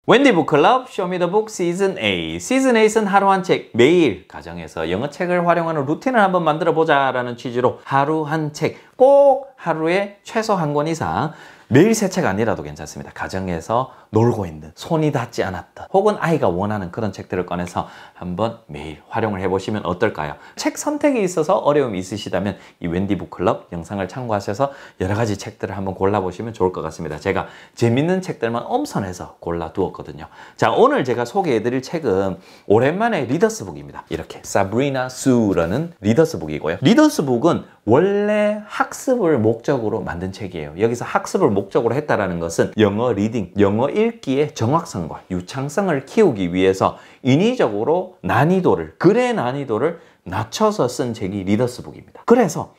웬디 북클럽 쇼미더북 시즌 8. 시즌 8은 하루 한 책 매일 가정에서 영어 책을 활용하는 루틴을 한번 만들어 보자라는 취지로 하루 한 책, 꼭 하루에 최소 한 권 이상, 매일 새 책 아니라도 괜찮습니다. 가정에서 놀고 있는, 손이 닿지 않았던, 혹은 아이가 원하는 그런 책들을 꺼내서 한번 매일 활용을 해보시면 어떨까요? 책 선택에 있어서 어려움이 있으시다면 이 웬디 북클럽 영상을 참고하셔서 여러 가지 책들을 한번 골라보시면 좋을 것 같습니다. 제가 재밌는 책들만 엄선해서 골라두었거든요. 자, 오늘 제가 소개해드릴 책은 오랜만에 리더스북입니다. 이렇게 사브리나 수라는 리더스북이고요. 리더스북은 원래 학습을 목적으로 만든 책이에요. 여기서 학습을 목적으로 했다라는 것은 영어 리딩, 영어 읽기의 정확성과 유창성을 키우기 위해서 인위적으로 난이도를, 글의 난이도를 낮춰서 쓴 책이 리더스북입니다. 그래서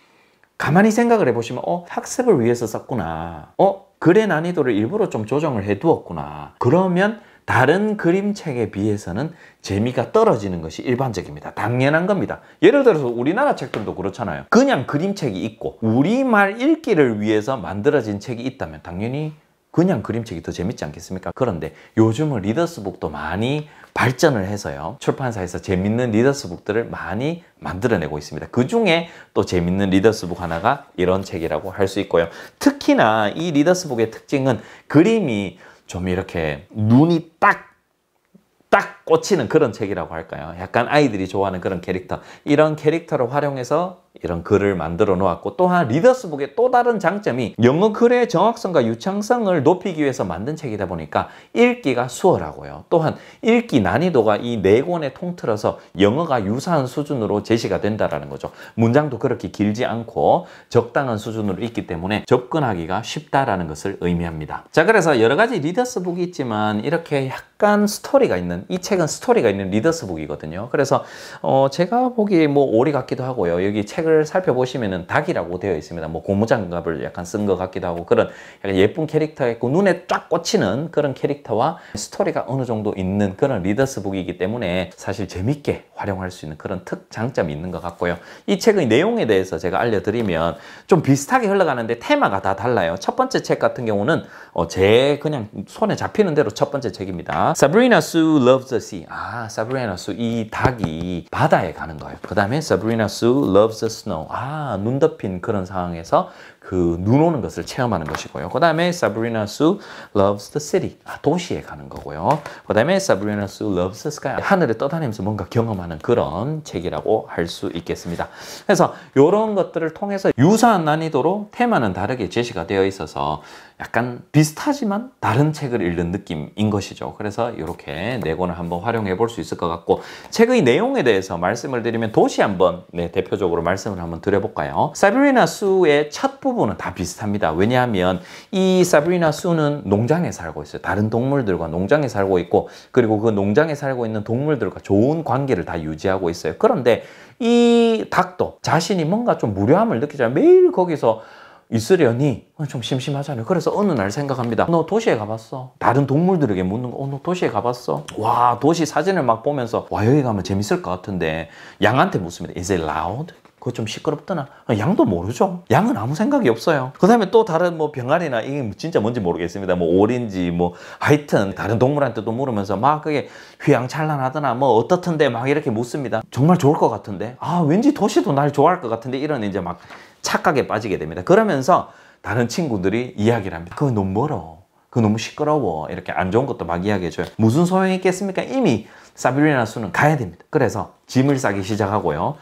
가만히 생각을 해보시면 학습을 위해서 썼구나. 글의 난이도를 일부러 좀 조정을 해두었구나. 그러면 다른 그림책에 비해서는 재미가 떨어지는 것이 일반적입니다. 당연한 겁니다. 예를 들어서 우리나라 책들도 그렇잖아요. 그냥 그림책이 있고 우리말 읽기를 위해서 만들어진 책이 있다면 당연히 그냥 그림책이 더 재밌지 않겠습니까? 그런데 요즘은 리더스북도 많이 발전을 해서요, 출판사에서 재밌는 리더스북들을 많이 만들어내고 있습니다. 그 중에 또 재밌는 리더스북 하나가 이런 책이라고 할 수 있고요. 특히나 이 리더스북의 특징은 그림이 좀 이렇게 눈이 딱 꽂히는 그런 책이라고 할까요? 약간 아이들이 좋아하는 그런 캐릭터, 이런 캐릭터를 활용해서 이런 글을 만들어 놓았고, 또한 리더스북의 또 다른 장점이 영어 글의 정확성과 유창성을 높이기 위해서 만든 책이다 보니까 읽기가 수월하고요. 또한 읽기 난이도가 이 4권에 통틀어서 영어가 유사한 수준으로 제시가 된다는 거죠. 문장도 그렇게 길지 않고 적당한 수준으로 있기 때문에 접근하기가 쉽다라는 것을 의미합니다. 자, 그래서 여러 가지 리더스북이 있지만 이렇게 약간 스토리가 있는, 이 책은 스토리가 있는 리더스북이거든요. 그래서 제가 보기에 뭐 오리 같기도 하고요. 여기 책을 살펴보시면은 닭이라고 되어 있습니다. 뭐 고무장갑을 약간 쓴 것 같기도 하고, 그런 약간 예쁜 캐릭터가 있고 눈에 쫙 꽂히는 그런 캐릭터와 스토리가 어느 정도 있는 그런 리더스북이기 때문에 사실 재밌게 활용할 수 있는 그런 특장점이 있는 것 같고요. 이 책의 내용에 대해서 제가 알려드리면 좀 비슷하게 흘러가는데 테마가 다 달라요. 첫 번째 책 같은 경우는 제 그냥 손에 잡히는 대로 첫 번째 책입니다. Sabrina Sue Loves the Sea. 사브리나 수, 이 닭이 바다에 가는 거예요. 그 다음에 Sabrina Sue Loves the Snow. 눈 덮인 그런 상황에서 그 눈 오는 것을 체험하는 것이고요. 그 다음에 Sabrina Sue Loves the City. 도시에 가는 거고요. 그 다음에 Sabrina Sue Loves the Sky. 하늘에 떠다니면서 뭔가 경험하는 그런 책이라고 할 수 있겠습니다. 그래서 이런 것들을 통해서 유사한 난이도로 테마는 다르게 제시가 되어 있어서 약간 비슷하지만 다른 책을 읽는 느낌인 것이죠. 그래서 이렇게 4권을 한번 활용해 볼 수 있을 것 같고, 책의 내용에 대해서 말씀을 드리면 도시 한번 대표적으로 말씀을 한번 드려볼까요? 사브리나 수의 첫 부분은 다 비슷합니다. 왜냐하면 이 사브리나 수는 농장에 살고 있어요. 다른 동물들과 농장에 살고 있고, 그리고 그 농장에 살고 있는 동물들과 좋은 관계를 다 유지하고 있어요. 그런데 이 닭도 자신이 뭔가 좀 무료함을 느끼잖아요. 매일 거기서 있으려니 좀 심심하잖아요. 그래서 어느 날 생각합니다. 너 도시에 가봤어? 다른 동물들에게 묻는 거, 너 도시에 가봤어? 와, 도시 사진을 막 보면서 여기 가면 재밌을 것 같은데, 양한테 묻습니다. Is it loud? 그거 좀 시끄럽더나? 양도 모르죠. 양은 아무 생각이 없어요. 그 다음에 또 다른 병아리나, 이게 진짜 뭔지 모르겠습니다. 오리인지 하여튼 다른 동물한테도 물으면서 막 그게 휘황찬란하더나 어떻던데 막 이렇게 묻습니다. 정말 좋을 것 같은데, 왠지 도시도 날 좋아할 것 같은데, 이런 이제 막 착각에 빠지게 됩니다. 그러면서 다른 친구들이 이야기를 합니다. 그거 너무 멀어. 그거 너무 시끄러워. 이렇게 안 좋은 것도 막 이야기해줘요. 무슨 소용이 있겠습니까? 이미 사브리나 수는 가야 됩니다. 그래서 짐을 싸기 시작하고요.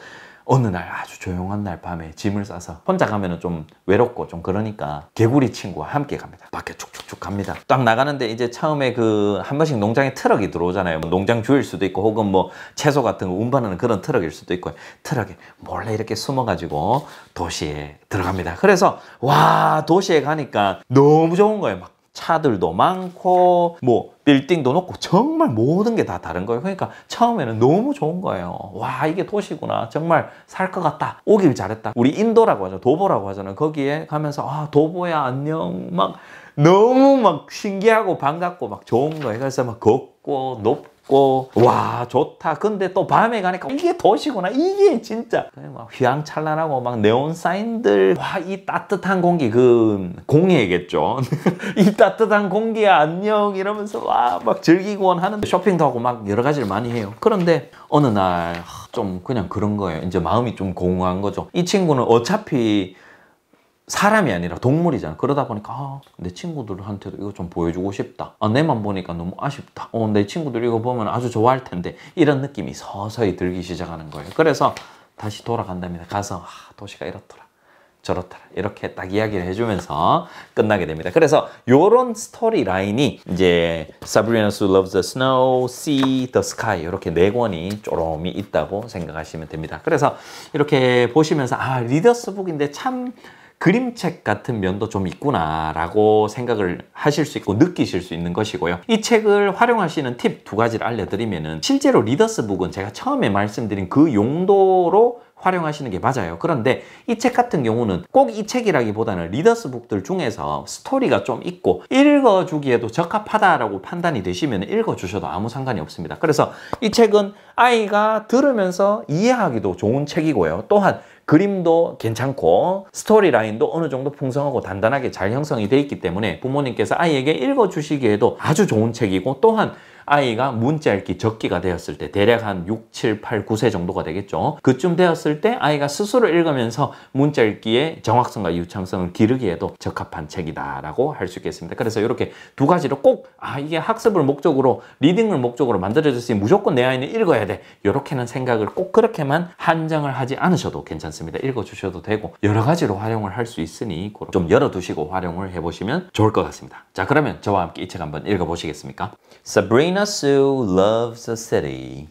어느 날 아주 조용한 날 밤에 짐을 싸서 혼자 가면은 좀 외롭고 좀 그러니까 개구리 친구와 함께 갑니다. 밖에 쭉쭉쭉 갑니다. 딱 나가는데 이제 처음에 한 번씩 농장에 트럭이 들어오잖아요. 농장 주일 수도 있고, 혹은 채소 같은 거 운반하는 그런 트럭일 수도 있고, 트럭에 몰래 이렇게 숨어가지고 도시에 들어갑니다. 그래서 도시에 가니까 너무 좋은 거예요. 막 차들도 많고 빌딩도 높고 정말 모든 게 다 다른 거예요. 그러니까 처음에는 너무 좋은 거예요. 이게 도시구나. 정말 살 것 같다. 오길 잘했다. 우리 인도라고 하죠. 도보라고 하잖아요. 거기에 가면서 도보야 안녕, 너무 신기하고 반갑고 좋은 거예요. 그래서 걷고 높고 있고 와 좋다. 근데 또 밤에 가니까 이게 도시구나. 이게 진짜 막 휘황찬란하고 막 네온 사인들. 와 이 따뜻한 공기 그 공예겠죠. 이 따뜻한 공기야 안녕 이러면서 와 막 즐기곤 하는데 쇼핑도 하고 막 여러 가지를 많이 해요. 그런데 어느 날 좀 그냥 그런 거예요. 이제 마음이 좀 공허한 거죠. 이 친구는 어차피 사람이 아니라 동물이잖아. 그러다 보니까 내 친구들한테도 이거 좀 보여주고 싶다. 내만 보니까 너무 아쉽다. 내 친구들 이거 보면 아주 좋아할 텐데 이런 느낌이 서서히 들기 시작하는 거예요. 그래서 다시 돌아간답니다. 가서 도시가 이렇더라 저렇더라 이렇게 딱 이야기를 해주면서 끝나게 됩니다. 그래서 요런 스토리 라인이 이제 Sabrina Who Loves the Snow, Sea, the Sky 이렇게 4권이 쪼롬이 있다고 생각하시면 됩니다. 그래서 이렇게 보시면서 리더스 북인데 참 그림책 같은 면도 좀 있구나 라고 생각을 하실 수 있고 느끼실 수 있는 것이고요. 이 책을 활용하시는 팁 2가지를 알려드리면은 실제로 리더스 북은 제가 처음에 말씀드린 그 용도로 활용하시는 게 맞아요. 그런데 이 책 같은 경우는 꼭 이 책이라기보다는 리더스 북들 중에서 스토리가 좀 있고 읽어주기에도 적합하다라고 판단이 되시면 읽어주셔도 아무 상관이 없습니다. 그래서 이 책은 아이가 들으면서 이해하기도 좋은 책이고요. 또한 그림도 괜찮고 스토리 라인도 어느 정도 풍성하고 단단하게 잘 형성이 되어 있기 때문에 부모님께서 아이에게 읽어주시기에도 아주 좋은 책이고 또한 아이가 문자 읽기 적기가 되었을 때 대략 한 6, 7, 8, 9세 정도가 되겠죠. 그쯤 되었을 때 아이가 스스로 읽으면서 문자 읽기의 정확성과 유창성을 기르기에도 적합한 책이다라고 할 수 있겠습니다. 그래서 이렇게 2가지로 꼭 이게 학습을 목적으로 리딩을 목적으로 만들어졌으니 무조건 내 아이는 읽어야 돼. 이렇게는 생각을 꼭 그렇게만 한정을 하지 않으셔도 괜찮습니다. 읽어주셔도 되고 여러 가지로 활용을 할 수 있으니 좀 열어두시고 활용을 해보시면 좋을 것 같습니다. 자 그러면 저와 함께 이 책 한번 읽어보시겠습니까? Sabrina Sue loves the city.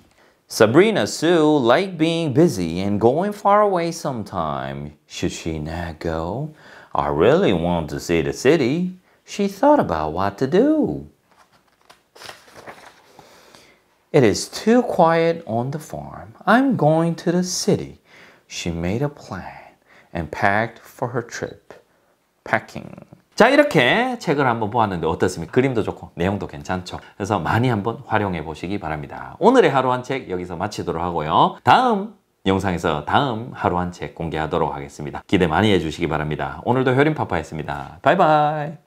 Sabrina Sue liked being busy and going far away sometime. Should she not go? I really want to see the city. She thought about what to do. It is too quiet on the farm. I'm going to the city. She made a plan and packed for her trip. Packing. 자 이렇게 책을 한번 보았는데 어떻습니까? 그림도 좋고 내용도 괜찮죠? 그래서 많이 한번 활용해 보시기 바랍니다. 오늘의 하루 한 책 여기서 마치도록 하고요. 다음 영상에서 다음 하루 한 책 공개하도록 하겠습니다. 기대 많이 해주시기 바랍니다. 오늘도 효림파파였습니다. 바이바이.